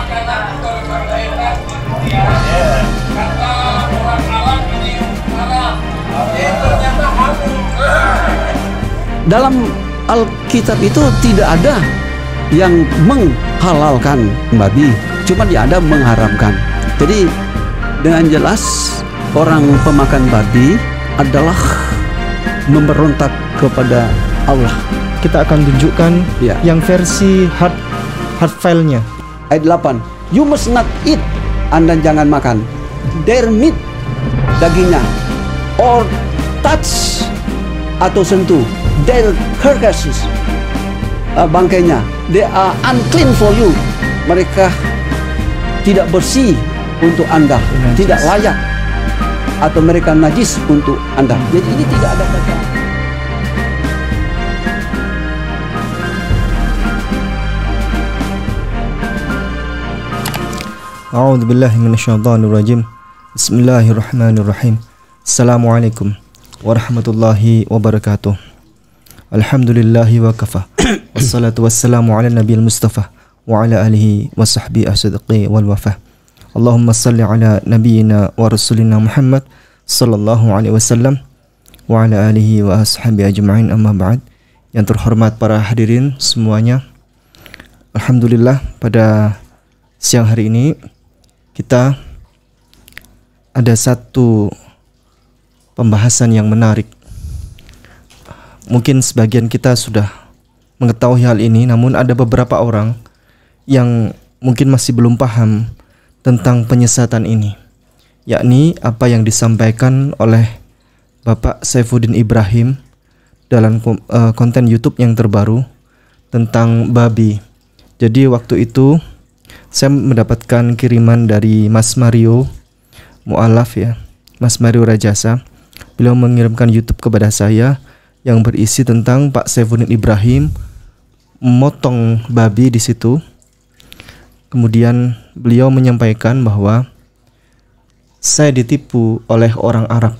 makanan berkaitan di dunia. Kata orang Arab ini haram. Ternyata halal. Dalam Alkitab itu tidak ada yang menghalalkan babi, cuma dia ada mengharamkan. Jadi dengan jelas orang pemakan babi adalah memberontak kepada Allah. Kita akan tunjukkan Ya. yang versi hard filenya. Ayat 8, you must not eat, Anda jangan makan their meat, dagingnya, or touch atau sentuh their carcasses, bangkainya. They are unclean for you. Mereka tidak bersih untuk Anda, Najis. tidak layak, atau mereka najis untuk Anda. Jadi ini tidak ada kata. A'udzubillahi minasyaitonirrajim. Bismillahirrahmanirrahim. Assalamualaikum warahmatullahi wabarakatuh. Alhamdulillahi wa kafa. Wassalatu wassalamu ala nabiyil mustafa wa ala alihi wa sahbihi as-sidqi wal wafa. Allahumma salli ala nabiyyina wa rasulina Muhammad sallallahu alaihi wasallam wa ala alihi wa ashabihi ajma'in, amma ba'd. Yang terhormat para hadirin semuanya, alhamdulillah pada siang hari ini kita ada satu pembahasan yang menarik. Mungkin sebagian kita sudah mengetahui hal ini, namun ada beberapa orang yang mungkin masih belum paham tentang penyesatan ini, yakni apa yang disampaikan oleh Bapak Saifuddin Ibrahim dalam konten YouTube yang terbaru tentang babi. Jadi waktu itu saya mendapatkan kiriman dari Mas Mario Mu'alaf, ya, Mas Mario Rajasa. Beliau mengirimkan YouTube kepada saya yang berisi tentang Pak Saifuddin Ibrahim memotong babi di situ. Kemudian beliau menyampaikan bahwa saya ditipu oleh orang Arab.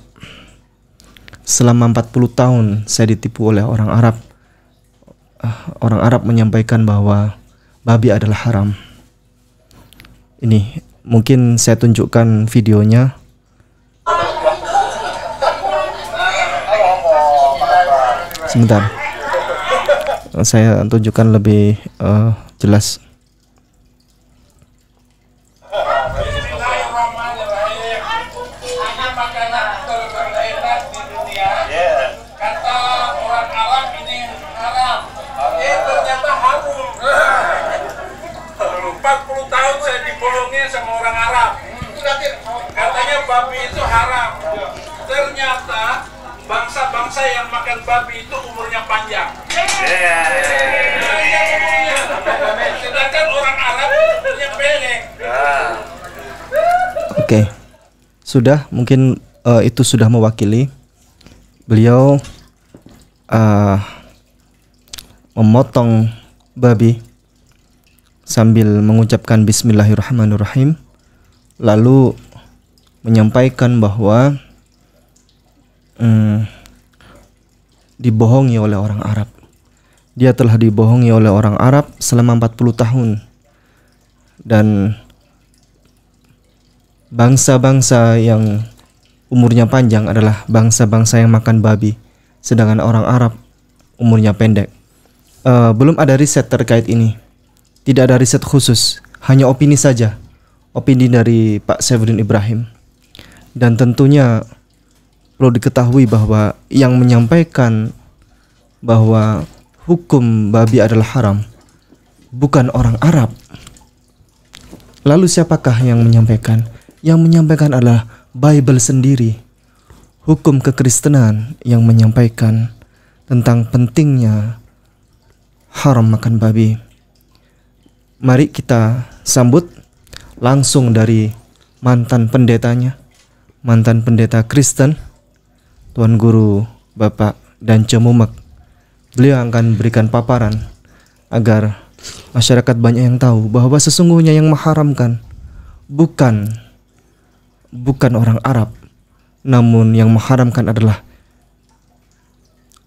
Selama 40 tahun saya ditipu oleh orang Arab. Orang Arab menyampaikan bahwa babi adalah haram. Ini mungkin saya tunjukkan videonya. Sebentar, saya tunjukkan lebih jelas. Bismillahirrahmanirrahim. Ini makanan berkaitan di dunia. Kata orang Arab ini haram. Ternyata halal. 40 tahun saya dibohongi sama orang Arab. Katanya babi itu haram. Ternyata bangsa-bangsa yang makan babi itu umurnya panjang. Sedangkan orang Arab umurnya pendek. Oke, sudah, mungkin itu sudah mewakili. Beliau memotong babi sambil mengucapkan Bismillahirrahmanirrahim, lalu menyampaikan bahwa dibohongi oleh orang Arab. Dia telah dibohongi oleh orang Arab selama 40 tahun. Dan bangsa-bangsa yang umurnya panjang adalah bangsa-bangsa yang makan babi, sedangkan orang Arab umurnya pendek. Belum ada riset terkait ini. Tidak ada riset khusus, hanya opini saja. Opini dari Pak Saifuddin Ibrahim. Dan tentunya perlu diketahui bahwa yang menyampaikan bahwa hukum babi adalah haram bukan orang Arab. Lalu siapakah yang menyampaikan? Yang menyampaikan adalah Bible sendiri. Hukum kekristenan yang menyampaikan tentang pentingnya haram makan babi. Mari kita sambut langsung dari mantan pendetanya, mantan pendeta Kristen, Tuan Guru Bapak Dance Mumek. Beliau akan berikan paparan agar masyarakat banyak yang tahu bahwa sesungguhnya yang mengharamkan bukan orang Arab, namun yang mengharamkan adalah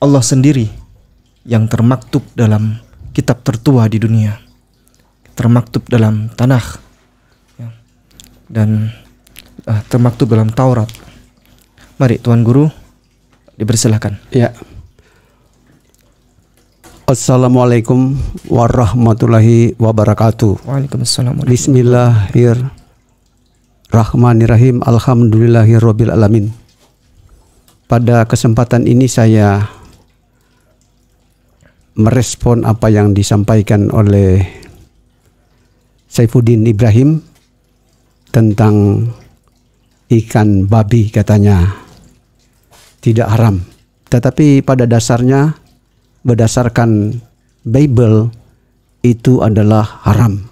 Allah sendiri yang termaktub dalam kitab tertua di dunia, termaktub dalam Tanakh, dan termaktub dalam Taurat. Mari Tuan Guru dipersilahkan. Ya. Assalamualaikum warahmatullahi wabarakatuh. Waalaikumsalam. Bismillahirrahmanirrahim. Alhamdulillahirabbil alamin. Pada kesempatan ini saya merespon apa yang disampaikan oleh Saifuddin Ibrahim tentang ikan babi, katanya tidak haram. Tetapi pada dasarnya berdasarkan Bible itu adalah haram.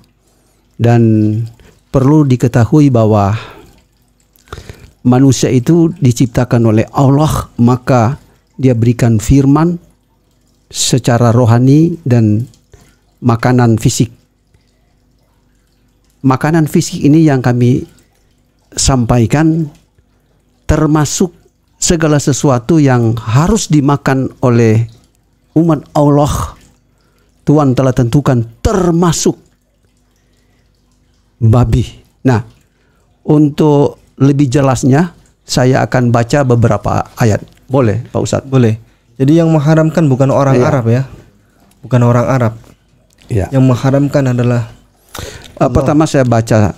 Dan perlu diketahui bahwa manusia itu diciptakan oleh Allah, maka dia berikan firman secara rohani dan makanan fisik. Makanan fisik ini yang kami sampaikan termasuk segala sesuatu yang harus dimakan oleh umat Allah. Tuhan telah tentukan termasuk babi. Nah, untuk lebih jelasnya saya akan baca beberapa ayat. Boleh, Pak Ustadz? Boleh. Jadi yang mengharamkan bukan orang Arab ya. Bukan orang Arab. Ya. Yang mengharamkan adalah pertama saya baca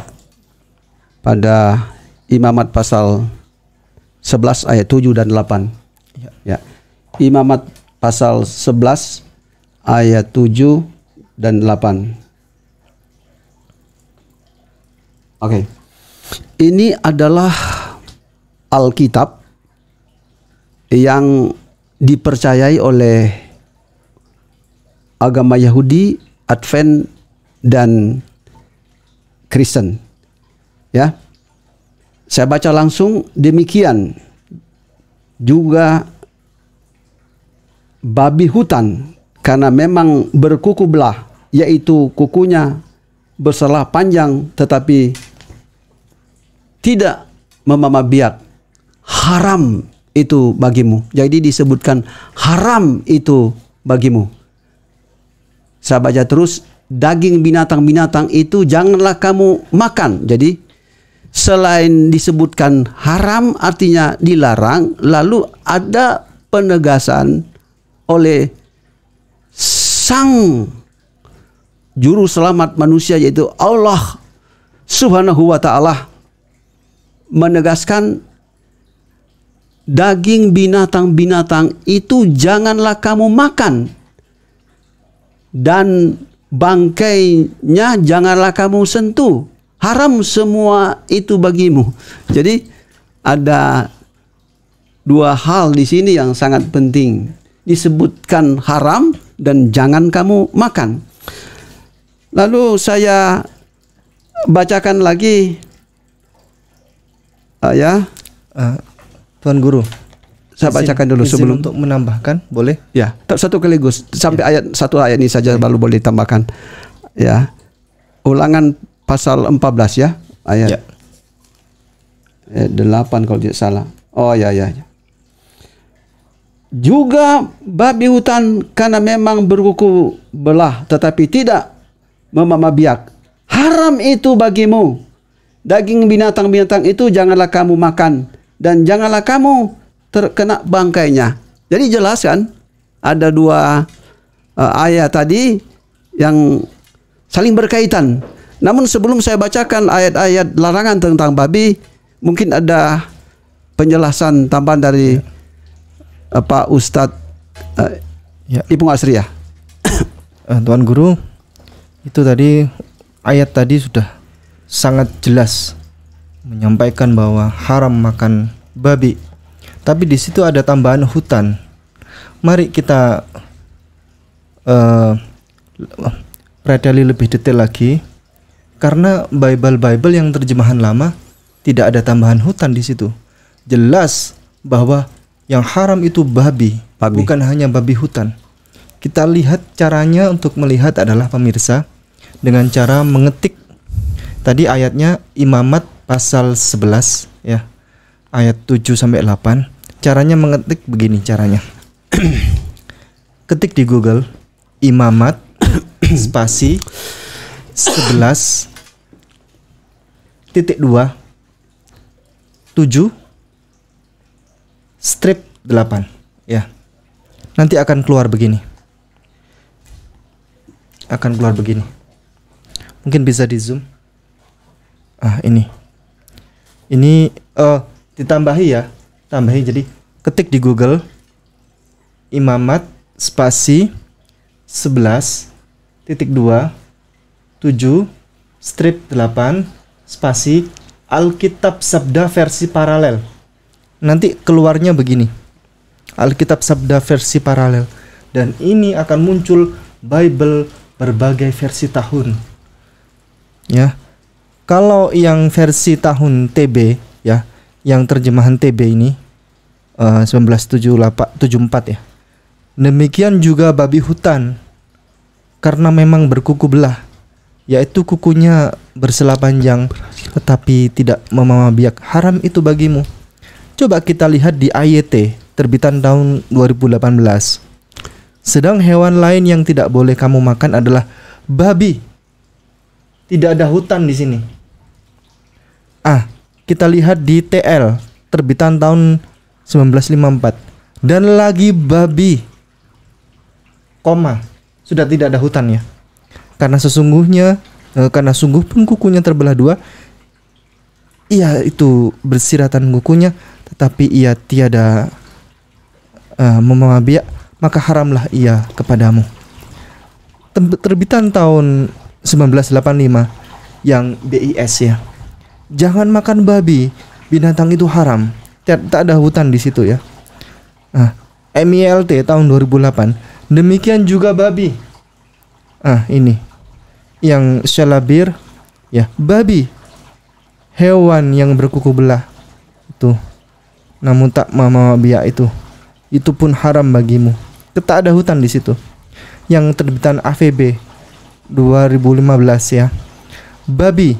pada Imamat pasal 11 ayat 7 dan 8. Ya. Imamat pasal 11 ayat 7 dan 8. Oke. Ini adalah Alkitab yang dipercayai oleh agama Yahudi, Advent dan Kristen. Ya. Saya baca langsung. Demikian juga babi hutan, karena memang berkuku belah, yaitu kukunya berselah panjang tetapi tidak memamah biak, haram itu bagimu. Jadi disebutkan haram itu bagimu. Saya baca terus, daging binatang-binatang itu janganlah kamu makan. Jadi selain disebutkan haram artinya dilarang, lalu ada penegasan oleh sang juru selamat manusia, yaitu Allah Subhanahu wa ta'ala, menegaskan daging binatang-binatang itu janganlah kamu makan, dan bangkainya janganlah kamu sentuh, haram semua itu bagimu. Jadi ada dua hal di sini yang sangat penting. Disebutkan haram dan jangan kamu makan. Lalu saya bacakan lagi Tuan Guru, saya bacakan dulu sebelum untuk menambahkan, boleh? Ya, satu kaligus sampai satu ayat ini saja baru boleh ditambahkan. Ya. Ulangan pasal 14 ya, ayat 8 kalau tidak salah. Oh ya. Juga babi hutan, karena memang berkuku belah tetapi tidak memamah biak, haram itu bagimu. Daging binatang-binatang itu janganlah kamu makan, dan janganlah kamu terkena bangkainya. Jadi jelas kan, ada dua ayat tadi yang saling berkaitan. Namun sebelum saya bacakan ayat-ayat larangan tentang babi, mungkin ada penjelasan tambahan dari Pak Ustadz Ipung Asriyah. Tuan Guru, itu tadi ayat tadi sudah sangat jelas menyampaikan bahwa haram makan babi. Tapi di situ ada tambahan hutan. Mari kita pelajari lebih detail lagi, karena Bible yang terjemahan lama tidak ada tambahan hutan di situ. Jelas bahwa yang haram itu babi, bukan hanya babi hutan. Kita lihat caranya untuk melihat adalah, pemirsa, dengan cara mengetik. Tadi ayatnya Imamat pasal 11 ya, ayat 7 sampai 8. Caranya mengetik begini caranya. Ketik di Google Imamat spasi 11 7 strip 8 ya. Nanti akan keluar begini. Mungkin bisa di zoom. Ini ditambahi ya. Jadi ketik di Google Imamat spasi 11.2 7 strip 8 spasi Alkitab Sabda versi paralel. Nanti keluarnya begini. Alkitab Sabda versi paralel. Dan ini akan muncul Bible berbagai versi tahun. Ya. Kalau yang versi tahun TB ya, yang terjemahan TB ini 1974 ya. Demikian juga babi hutan, karena memang berkuku belah, yaitu kukunya bersela panjang tetapi tidak membawa biak, haram itu bagimu. Coba kita lihat di AYT terbitan tahun 2018. Sedang hewan lain yang tidak boleh kamu makan adalah babi. Tidak ada hutan di sini. Kita lihat di TL terbitan tahun 1954. Dan lagi babi, sudah tidak ada hutan ya. Karena sungguh pun kukunya terbelah dua. Ia itu bersiratan kukunya, tetapi ia tiada membawa biak, maka haramlah ia kepadamu. Terbitan tahun 1985 yang BIS ya. Jangan makan babi, binatang itu haram. Tak ada hutan di situ ya. MILT tahun 2008. Demikian juga babi. Ini yang syalabir ya, babi, hewan yang berkuku belah itu, namun tak membawa biak itu pun haram bagimu. Tak ada hutan di situ. Yang terbitan AVB 2015 ya. Babi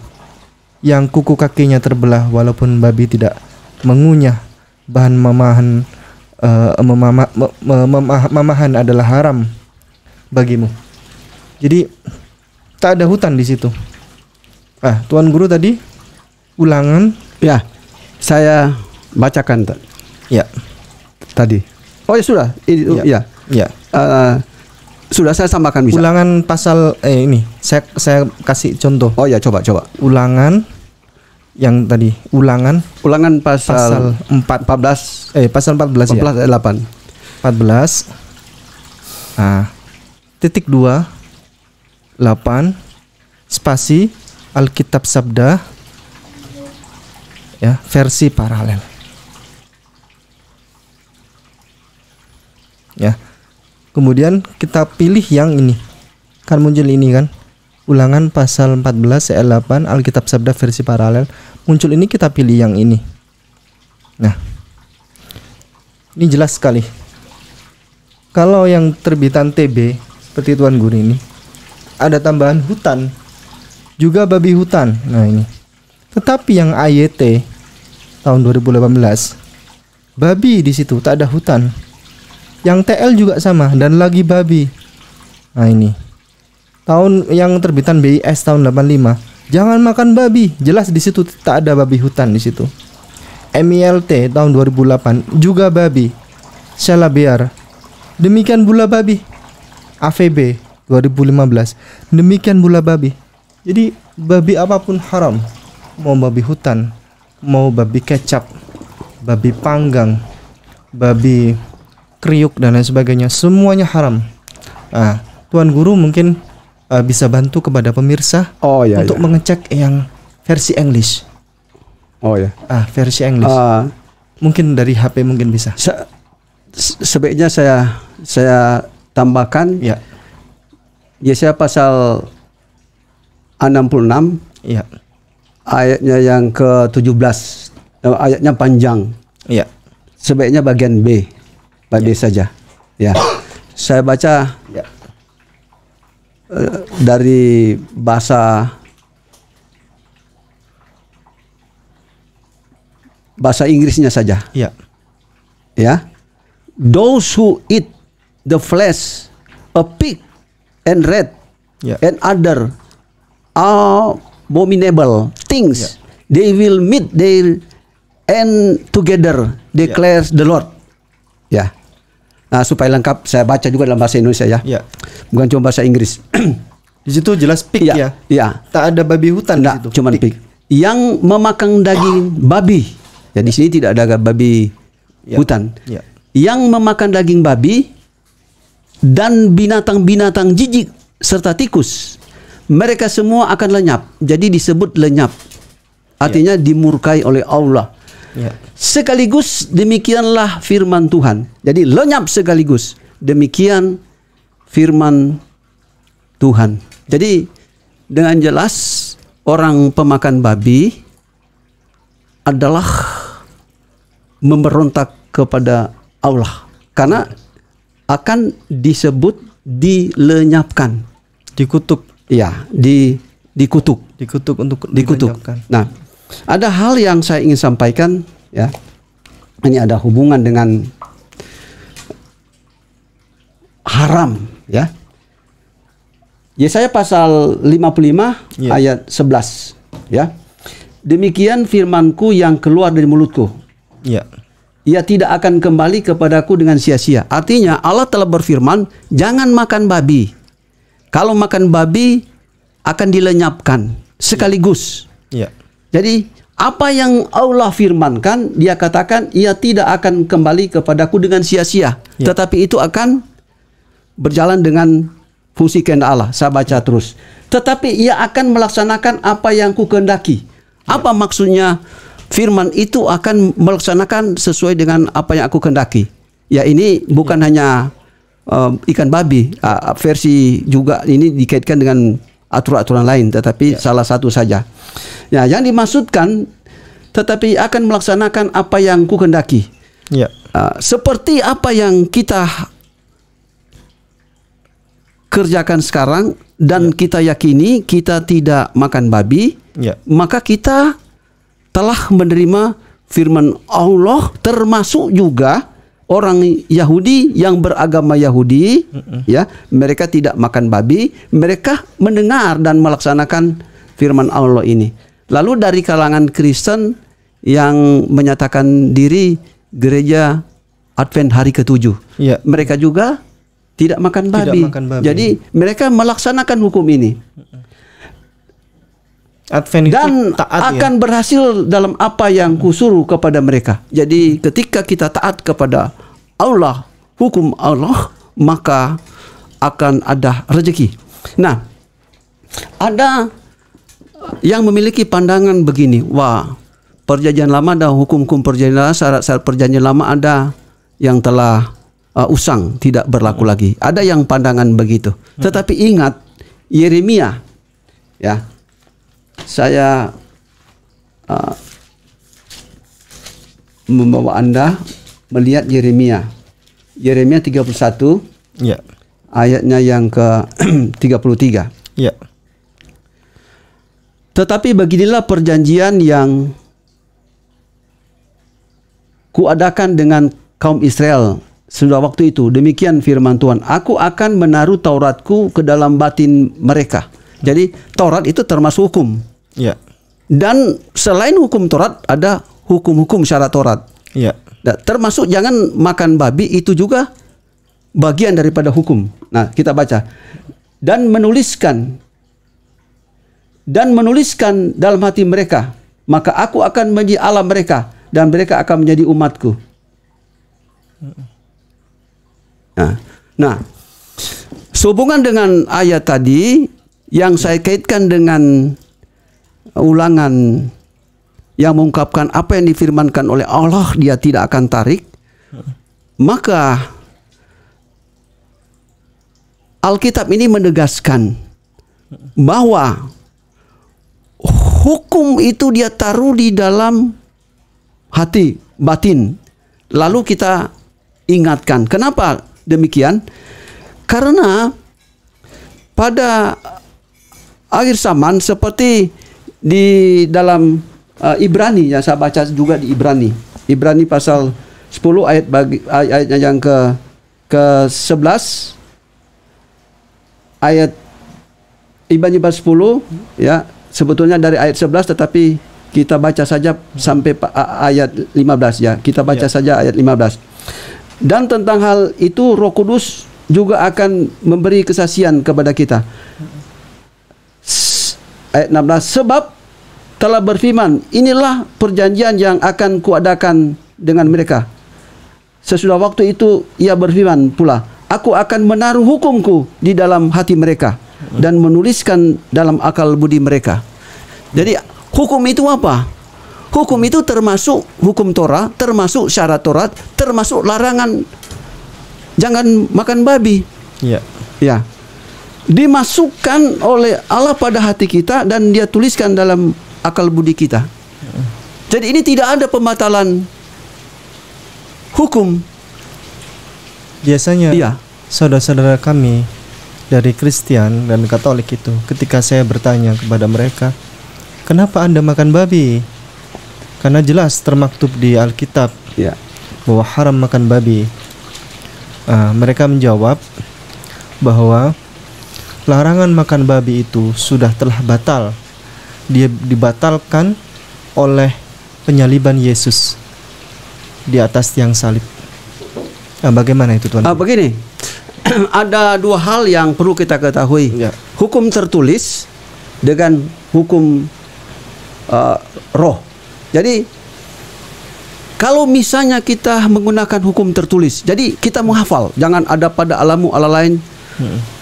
yang kuku kakinya terbelah, walaupun babi tidak mengunyah bahan memahan adalah haram bagimu. Jadi tak ada hutan di situ. Tuan Guru tadi ulangan ya, saya bacakan ya tadi. Oh ya sudah, ya. Sudah saya tambahkan bisa. Ulangan pasal ini saya kasih contoh. Oh ya, coba. Ulangan yang tadi, ulangan pasal 14 pasal 14 ya. 8. 14 titik 2 8 spasi Alkitab Sabda ya, versi paralel. Ya. Kemudian kita pilih yang ini. Kan muncul ini kan. Ulangan pasal 14 ayat 8 Alkitab Sabda versi paralel. Muncul ini, kita pilih yang ini. Nah. Ini jelas sekali. Kalau yang terbitan TB seperti Tuan Guru ini, ada tambahan hutan, juga babi hutan. Nah ini. Tetapi yang AYT tahun 2018, babi di situ, tak ada hutan. Yang TL juga sama, dan lagi babi. Nah ini. Tahun yang terbitan BIS tahun 85, jangan makan babi. Jelas di situ tak ada babi hutan di situ. MILT tahun 2008 juga babi. Syalabiar. Demikian pula babi. AVB 2015. Demikian pula babi. Jadi babi apapun haram. Mau babi hutan, mau babi kecap, babi panggang, babi kriuk dan lain sebagainya, semuanya haram. Tuan Guru mungkin bisa bantu kepada pemirsa untuk mengecek yang versi English. Versi English. Mungkin dari HP mungkin bisa. Sebaiknya saya tambahkan ya. Yesaya pasal 66 ya. Ayatnya yang ke-17. Ayatnya panjang. Ya. Sebaiknya bagian B saja. Ya. Saya baca dari bahasa Inggrisnya saja. Ya. Ya. Those who eat the flesh of pig and rat and other abominable things They will meet their end together, declares the Lord. Ya. Nah, supaya lengkap saya baca juga dalam bahasa Indonesia ya. Ya. Bukan cuma bahasa Inggris. Di situ jelas pig ya. Ya. Tak ada babi hutan di situ. Cuma pig. Yang memakan daging babi. Ya, di sini tidak ada babi hutan. Ya. Yang memakan daging babi dan binatang-binatang jijik serta tikus, mereka semua akan lenyap. Jadi disebut lenyap. Artinya dimurkai oleh Allah. Ya. Sekaligus demikianlah firman Tuhan. Jadi lenyap sekaligus. Demikian firman Tuhan. Jadi dengan jelas orang pemakan babi adalah memberontak kepada Allah. Karena akan disebut dilenyapkan. Dikutuk. Ya, dikutuk. Dikutuk untuk Dikutuk. dilenyapkan. Nah, ada hal yang saya ingin sampaikan ya. Ini ada hubungan dengan haram ya. Yesaya pasal 55 ayat 11 ya. Demikian firmanku yang keluar dari mulutku. Ya. Ia tidak akan kembali kepadaku dengan sia-sia. Artinya Allah telah berfirman, jangan makan babi. Kalau makan babi akan dilenyapkan sekaligus. Ya. Jadi apa yang Allah firmankan, dia katakan ia tidak akan kembali kepadaku dengan sia-sia, tetapi itu akan berjalan dengan fungsi kehendak Allah. Saya baca terus. Tetapi ia akan melaksanakan apa yang ku kehendaki. Apa maksudnya firman itu akan melaksanakan sesuai dengan apa yang aku kehendaki? Ya, ini bukan hanya ikan babi, versi juga ini dikaitkan dengan aturan-aturan lain, tetapi salah satu saja. Ya, yang dimaksudkan tetapi akan melaksanakan apa yang ku kehendaki. Ya. Seperti apa yang kita kerjakan sekarang dan kita yakini kita tidak makan babi, maka kita telah menerima firman Allah, termasuk juga orang Yahudi yang beragama Yahudi, ya, mereka tidak makan babi, mereka mendengar dan melaksanakan firman Allah ini. Lalu dari kalangan Kristen yang menyatakan diri gereja Advent hari ke-7, mereka juga tidak makan babi. Jadi mereka melaksanakan hukum ini. Advent dan akan berhasil dalam apa yang kusuruh kepada mereka. Jadi ketika kita taat kepada Allah, hukum Allah, maka akan ada rezeki. Nah, ada yang memiliki pandangan begini, wah, perjanjian lama ada hukum-hukum perjanjian lama, syarat-syarat perjanjian lama ada yang telah usang, tidak berlaku lagi. Ada yang pandangan begitu. Tetapi ingat Yeremia, ya. Saya membawa Anda melihat Yeremia 31 ayatnya yang ke-33. Tetapi beginilah perjanjian yang kuadakan dengan kaum Israel sudah waktu itu. Demikian firman Tuhan, aku akan menaruh Tauratku ke dalam batin mereka. Jadi Taurat itu termasuk hukum. Dan selain hukum Taurat ada hukum-hukum syarat Taurat. Termasuk jangan makan babi, itu juga bagian daripada hukum. Nah, kita baca. Dan menuliskan dalam hati mereka, maka aku akan menjadi Allah mereka dan mereka akan menjadi umatku. Nah, sehubungan dengan ayat tadi yang saya kaitkan dengan Ulangan yang mengungkapkan apa yang difirmankan oleh Allah, dia tidak akan tarik, maka Alkitab ini menegaskan bahwa hukum itu dia taruh di dalam hati, batin. Lalu kita ingatkan. Kenapa demikian? Karena pada akhir zaman, seperti di dalam Ibrani yang saya baca juga di Ibrani pasal 10 ayatnya yang ke-11, ayat Ibrani pasal 10 ya, sebetulnya dari ayat 11 tetapi Kita baca saja sampai ayat 15 ya. Kita baca saja ayat 15. Dan tentang hal itu Roh Kudus juga akan memberi kesaksian kepada kita. Ayat 16, sebab telah berfirman, inilah perjanjian yang akan kuadakan dengan mereka. Sesudah waktu itu ia berfirman pula, aku akan menaruh hukumku di dalam hati mereka dan menuliskan dalam akal budi mereka. Jadi hukum itu apa? Hukum itu termasuk hukum Torah, termasuk syarat Torah, termasuk larangan jangan makan babi. Ya. Ya. Dimasukkan oleh Allah pada hati kita dan dia tuliskan dalam akal budi kita. Jadi ini tidak ada pembatalan hukum. Biasanya Iya. saudara-saudara kami dari Kristen dan Katolik itu, ketika saya bertanya kepada mereka, kenapa Anda makan babi? Karena jelas termaktub di Alkitab Ya. bahwa haram makan babi. Mereka menjawab bahwa larangan makan babi itu telah batal. Dia dibatalkan oleh penyaliban Yesus di atas tiang salib. Bagaimana itu, Tuan? Begini, ada dua hal yang perlu kita ketahui. Ya. Hukum tertulis dengan hukum roh. Jadi kalau misalnya kita menggunakan hukum tertulis, jadi kita menghafal, jangan ada pada alamu ala lain,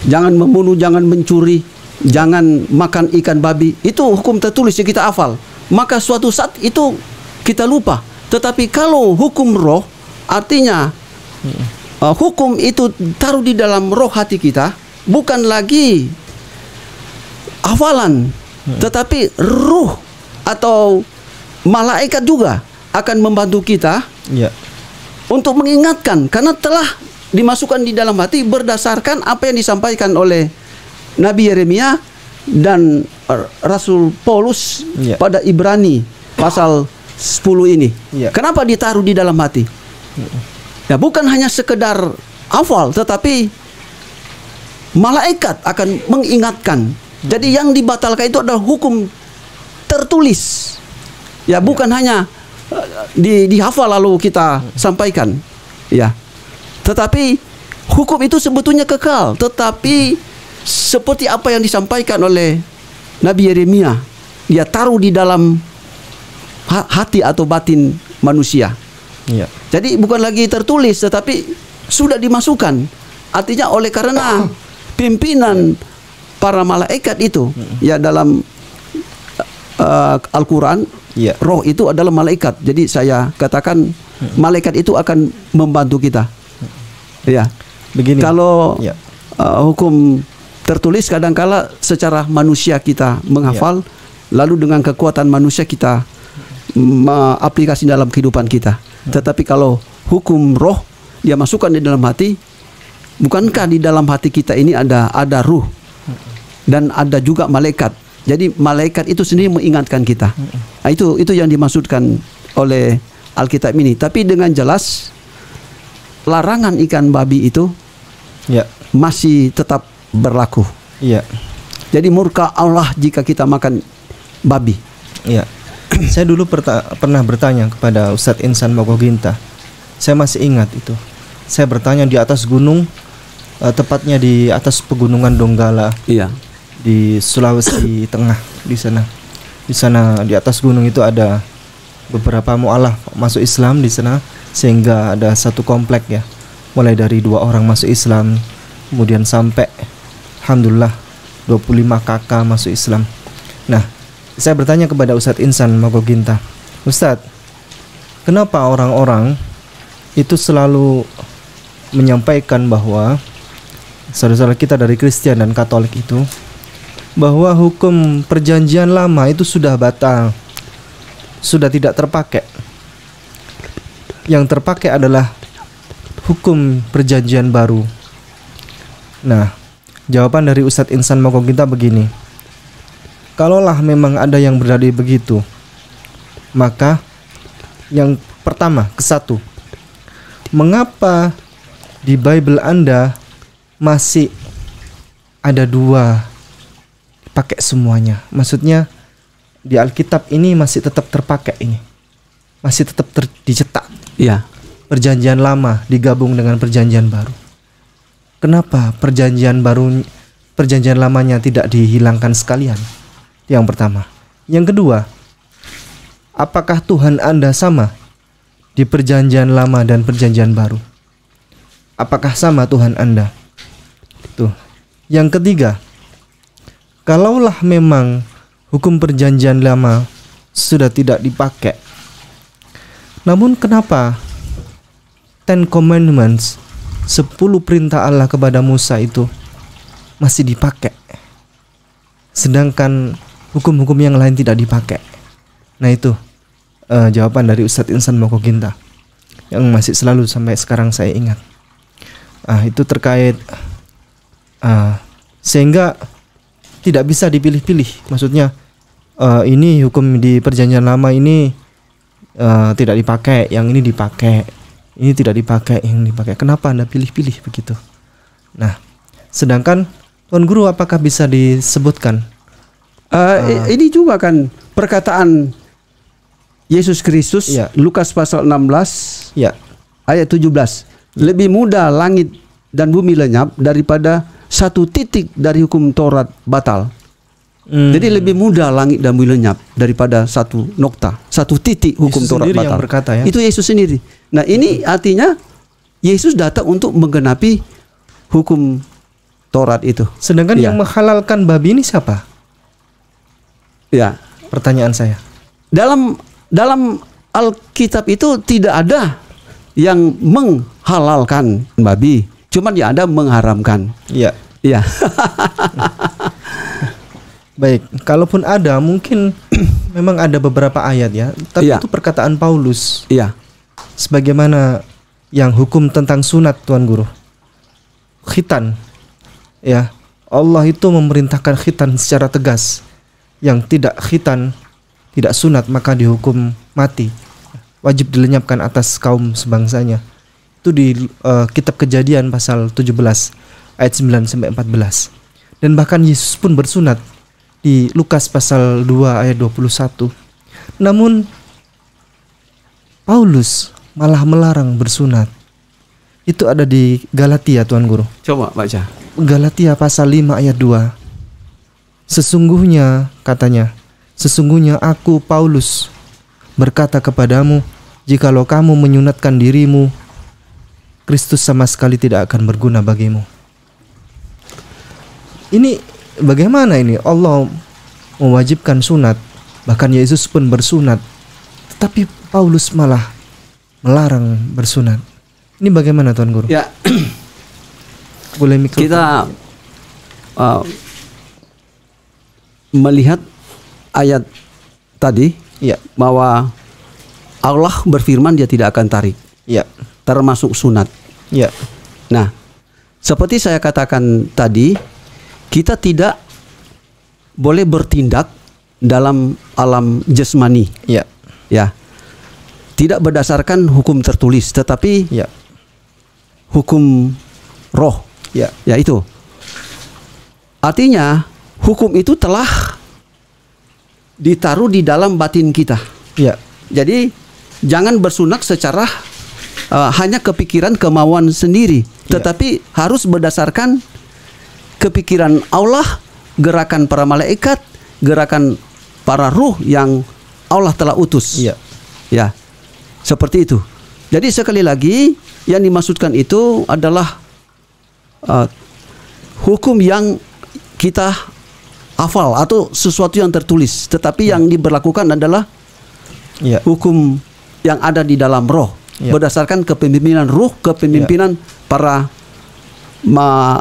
jangan membunuh, jangan mencuri, jangan makan ikan babi. Itu hukum tertulis yang kita hafal. Maka suatu saat itu kita lupa. Tetapi kalau hukum roh, artinya hukum itu taruh di dalam roh hati kita, bukan lagi hafalan, tetapi ruh atau malaikat juga akan membantu kita untuk mengingatkan, karena telah dimasukkan di dalam hati berdasarkan apa yang disampaikan oleh Nabi Yeremia dan Rasul Paulus pada Ibrani pasal 10 ini. Kenapa ditaruh di dalam hati? Ya, bukan hanya sekedar hafal, tetapi malaikat akan mengingatkan. Jadi yang dibatalkan itu adalah hukum tertulis. Ya, bukan hanya dihafal lalu kita sampaikan. Ya. Tetapi hukum itu sebetulnya kekal, tetapi seperti apa yang disampaikan oleh Nabi Yeremia, dia taruh di dalam hati atau batin manusia. Ya. Jadi bukan lagi tertulis, tetapi sudah dimasukkan. Artinya oleh karena pimpinan para malaikat itu, ya dalam Al-Quran, roh itu adalah malaikat. Jadi saya katakan malaikat itu akan membantu kita. Ya. Begini. Kalau hukum tertulis kadangkala secara manusia kita menghafal, lalu dengan kekuatan manusia kita aplikasi dalam kehidupan kita. Tetapi kalau hukum roh dia masukkan di dalam hati, bukankah di dalam hati kita ini ada ruh dan ada juga malaikat. Jadi malaikat itu sendiri mengingatkan kita. Nah, itu yang dimaksudkan oleh Alkitab ini. Tapi dengan jelas larangan ikan babi itu masih tetap berlaku. Jadi murka Allah jika kita makan babi. Saya dulu pernah bertanya kepada Ustadz Insan Mogoginta. Saya masih ingat itu. Saya bertanya di atas gunung, tepatnya di atas pegunungan Donggala. Di Sulawesi Tengah, di sana di atas gunung itu ada beberapa mu'alaf masuk Islam di sana, sehingga ada satu komplek ya, mulai dari 2 orang masuk Islam, kemudian sampai alhamdulillah 25 kakak masuk Islam. Nah, saya bertanya kepada Ustadz Insan Mogoginta, Ustadz, kenapa orang-orang itu selalu menyampaikan bahwa saudara-saudara kita dari Kristen dan Katolik itu, bahwa hukum perjanjian lama itu sudah batal, sudah tidak terpakai. Yang terpakai adalah hukum perjanjian baru. Nah, jawaban dari Ustadz Insan Mogoginta begini, kalaulah memang ada yang berada begitu, maka yang pertama, kesatu, mengapa di Bible Anda masih ada 2 pakai semuanya? Maksudnya di Alkitab ini masih tetap terpakai ini. Masih tetap dicetak. Iya. Perjanjian lama digabung dengan perjanjian baru. Kenapa perjanjian lamanya tidak dihilangkan sekalian? Yang pertama. Yang kedua, apakah Tuhan Anda sama di perjanjian lama dan perjanjian baru? Apakah sama Tuhan Anda? Tuh. Yang ketiga, kalaulah memang hukum perjanjian lama sudah tidak dipakai, namun kenapa Ten Commandments, 10 perintah Allah kepada Musa itu masih dipakai, sedangkan hukum-hukum yang lain tidak dipakai? Nah itu jawaban dari Ustadz Insan Mokoginta yang masih selalu sampai sekarang saya ingat. Itu terkait sehingga tidak bisa dipilih-pilih. Maksudnya ini hukum di perjanjian lama ini tidak dipakai, yang ini dipakai, ini tidak dipakai, yang dipakai. Kenapa Anda pilih-pilih begitu? Nah, sedangkan Tuan Guru, apakah bisa disebutkan? Ini juga kan perkataan Yesus Kristus, ya. Lukas pasal 16 Ya. ayat 17. Lebih mudah langit dan bumi lenyap daripada satu titik dari hukum Taurat batal. Jadi lebih mudah langit dan bumi lenyap daripada satu nokta, satu titik hukum Yesus Taurat sendiri batal. yang berkata, ya? Itu Yesus sendiri. Nah, ini artinya Yesus datang untuk menggenapi hukum Taurat itu. Sedangkan Ya. yang menghalalkan babi ini siapa? Ya. Pertanyaan saya. Dalam Alkitab itu tidak ada yang menghalalkan babi, cuman yang ada mengharamkan. Iya. Iya. Baik, kalaupun ada mungkin memang ada beberapa ayat ya, tapi Iya. itu perkataan Paulus. Iya. Sebagaimana yang hukum tentang sunat, Tuan Guru. Khitan. Ya, Allah itu memerintahkan khitan secara tegas. Yang tidak khitan, tidak sunat, maka dihukum mati. Wajib dilenyapkan atas kaum sebangsanya. Itu di kitab Kejadian pasal 17 ayat 9 sampai 14. Dan bahkan Yesus pun bersunat di Lukas pasal 2 ayat 21. Namun Paulus malah melarang bersunat. Itu ada di Galatia, Tuan Guru. Coba baca. Galatia pasal 5 ayat 2. Sesungguhnya, katanya, sesungguhnya aku Paulus berkata kepadamu, jikalau kamu menyunatkan dirimu, Kristus sama sekali tidak akan berguna bagimu. Ini bagaimana ini? Allah mewajibkan sunat, bahkan Yesus pun bersunat, tetapi Paulus malah melarang bersunat. Ini bagaimana, Tuan Guru? Ya. Boleh mikrofon? Kita melihat ayat tadi, Ya, bahwa Allah berfirman dia tidak akan tarik, ya, termasuk sunat. ya, Nah, seperti saya katakan tadi, kita tidak boleh bertindak dalam alam jasmani, ya, ya. Tidak berdasarkan hukum tertulis, tetapi ya, hukum roh, ya, ya itu. Artinya hukum itu telah ditaruh di dalam batin kita. ya, Jadi jangan bersunat secara hanya kepikiran kemauan sendiri, tetapi harus berdasarkan kepikiran Allah, gerakan para malaikat, gerakan para ruh yang Allah telah utus. ya, Ya, seperti itu. Jadi sekali lagi yang dimaksudkan itu adalah hukum yang kita hafal atau sesuatu yang tertulis, tetapi yang diberlakukan adalah ya, hukum yang ada di dalam roh, Ya. berdasarkan kepemimpinan ruh, kepemimpinan para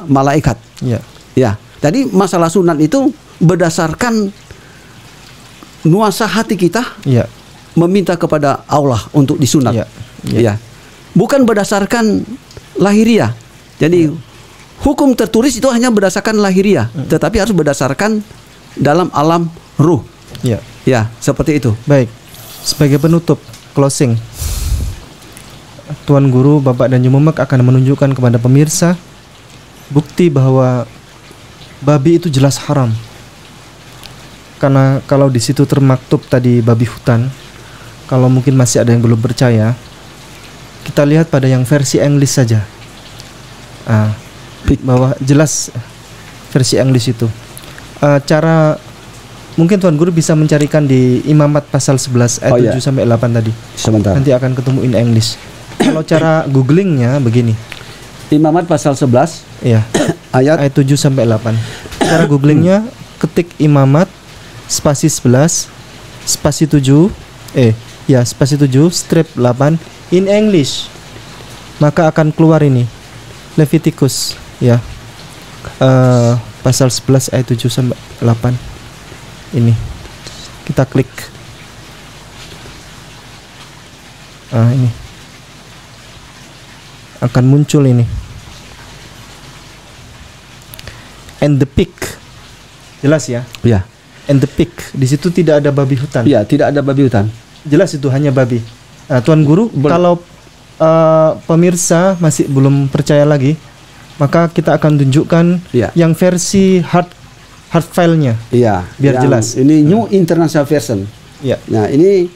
malaikat. ya, Ya, jadi masalah sunat itu berdasarkan nuansa hati kita ya, meminta kepada Allah untuk disunat. Ya. Ya. Bukan berdasarkan lahiriah. Jadi hukum tertulis itu hanya berdasarkan lahiriah, tetapi harus berdasarkan dalam alam ruh. ya. Ya, seperti itu. Baik, sebagai penutup, closing, Tuan Guru, Bapak dan Jumemek akan menunjukkan kepada pemirsa bukti bahwa babi itu jelas haram. Karena kalau di situ termaktub tadi babi hutan, kalau mungkin masih ada yang belum percaya, kita lihat pada yang versi English saja. Bahwa jelas versi English itu. Cara mungkin Tuan Guru bisa mencarikan di Imamat pasal 11 ayat 7 sampai 8 tadi. Sebentar. Nanti akan ketemu in English. Kalau cara googlingnya begini. Imamat pasal 11 Iya. ayat 7 sampai 8. Cara googlingnya ketik Imamat spasi 11 spasi 7 spasi 7 strip 8 in English. Maka akan keluar ini Leviticus ya. Pasal 11 ayat 7 sampai 8. Ini. Kita klik. Ini. Akan muncul ini. And the pig. Jelas ya? ya. And the pig. Di situ tidak ada babi hutan. Ya, tidak ada babi hutan. Jelas itu hanya babi. Tuan Guru, kalau pemirsa masih belum percaya lagi, maka kita akan tunjukkan yang versi hard file-nya. Iya, biar jelas. Ini New International Version. Ya. Nah, ini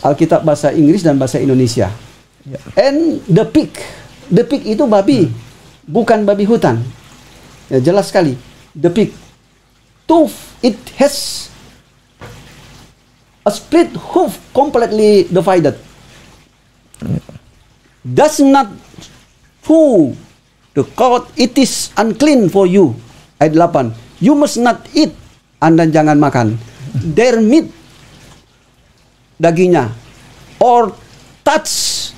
Alkitab bahasa Inggris dan bahasa Indonesia. Ya. And the pig itu babi, bukan babi hutan. Ya, jelas sekali. The pig. It has a split hoof completely divided. Does not fool the court, it is unclean for you. Ayat 8. You must not eat. Anda jangan makan their meat, dagingnya, or touch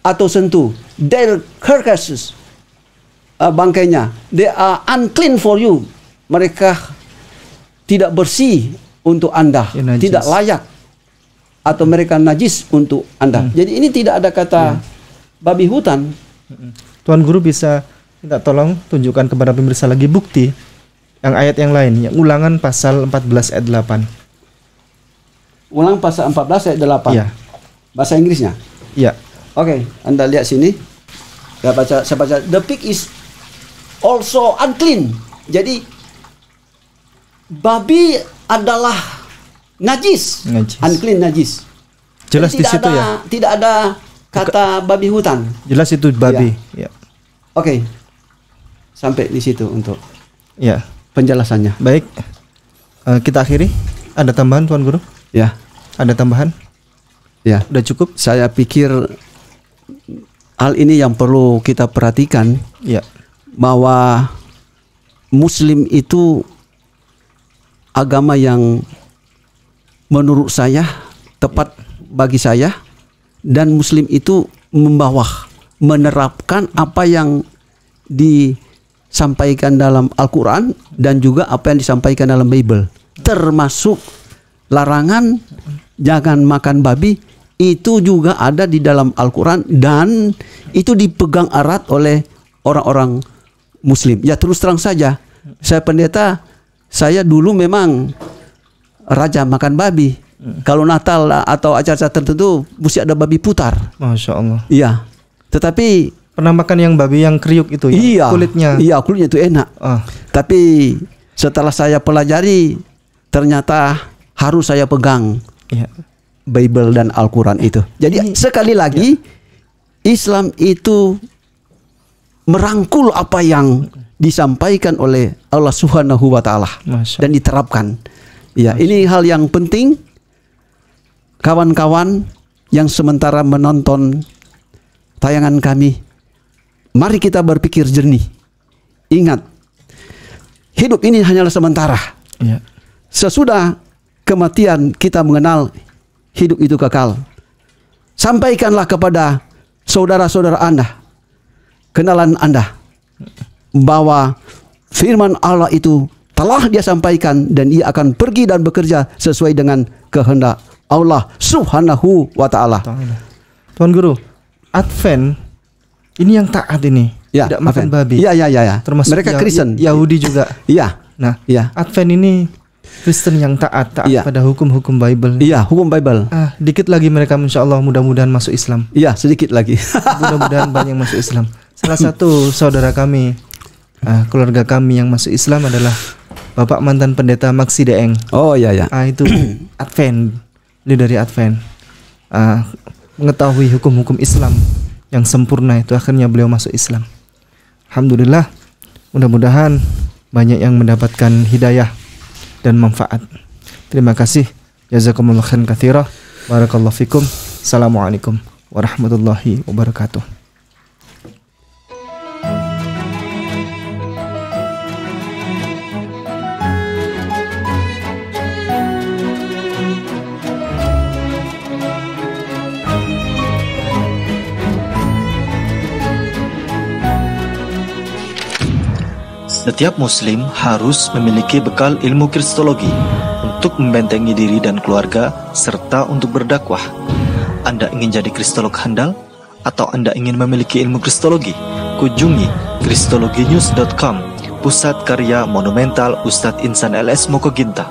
atau sentuh their carcasses, bangkainya. They are unclean for you. Mereka tidak bersih untuk Anda, tidak layak, atau mereka najis untuk Anda. Jadi ini tidak ada kata babi hutan. Tuan Guru bisa minta tolong tunjukkan kepada pemirsa lagi bukti yang ayat yang lain, yang Ulangan pasal 14 ayat 8. Ulangan pasal 14 ayat 8. Iya. Bahasa Inggrisnya. Iya. Oke, Anda lihat sini. Saya baca. The pig is also unclean. Jadi babi adalah najis. Unclean, najis. Jelas di situ ya. Tidak ada kata babi hutan. Jelas itu babi. Ya. Oke. Sampai di situ untuk penjelasannya. Baik. Kita akhiri. Ada tambahan Tuan Guru? Ya. Ada tambahan? Ya. Udah cukup? Saya pikir hal ini yang perlu kita perhatikan. Ya. Bahwa Muslim itu agama yang menurut saya tepat bagi saya, dan Muslim itu menerapkan apa yang disampaikan dalam Al-Quran dan juga apa yang disampaikan dalam Bible, termasuk larangan jangan makan babi. Itu juga ada di dalam Al-Quran dan itu dipegang erat oleh orang-orang Muslim. Ya, terus terang saja, saya pendeta, saya dulu memang raja makan babi. Kalau Natal atau acara-acara tertentu mesti ada babi putar. Masya Allah. Iya. Tetapi pernah makan yang babi yang kriuk itu? Iya. Kulitnya. Iya, kulitnya itu enak. Tapi setelah saya pelajari, ternyata harus saya pegang Bible dan Al-Quran itu. Jadi sekali lagi Islam itu merangkul apa yang disampaikan oleh Allah Subhanahu wa Ta'ala dan diterapkan. Ya, ini hal yang penting. Kawan-kawan yang sementara menonton tayangan kami, mari kita berpikir jernih. Ingat, hidup ini hanyalah sementara. Sesudah kematian kita mengenal hidup itu kekal. Sampaikanlah kepada saudara-saudara Anda, kenalan Anda, bahwa firman Allah itu telah dia sampaikan dan ia akan pergi dan bekerja sesuai dengan kehendak Allah Subhanahu wa Ta'ala. Tuan Guru, Advent ini yang taat ini, tidak makan babi. Iya. Termasuk mereka Kristen, Yahudi juga. Iya. Nah, Advent ini Kristen yang taat pada hukum-hukum Bible. Iya, hukum Bible. Dikit lagi mereka, insya Allah, mudah-mudahan masuk Islam. Iya, sedikit lagi. Mudah-mudahan banyak yang masuk Islam. Salah satu saudara kami, keluarga kami yang masuk Islam adalah Bapak mantan pendeta Maksi Deeng. Oh iya ya. Itu Advent, beliau dari Advent. Mengetahui hukum-hukum Islam yang sempurna itu, akhirnya beliau masuk Islam. Alhamdulillah, mudah-mudahan banyak yang mendapatkan hidayah dan manfaat. Terima kasih. Jazakumullah khairan katsira. Barakallahu fikum. Assalamualaikum warahmatullahi wabarakatuh. Setiap muslim harus memiliki bekal ilmu kristologi untuk membentengi diri dan keluarga serta untuk berdakwah. Anda ingin jadi kristolog handal atau Anda ingin memiliki ilmu kristologi? Kunjungi kristologinews.com, pusat karya monumental Ustadz Insan LS Mokoginta.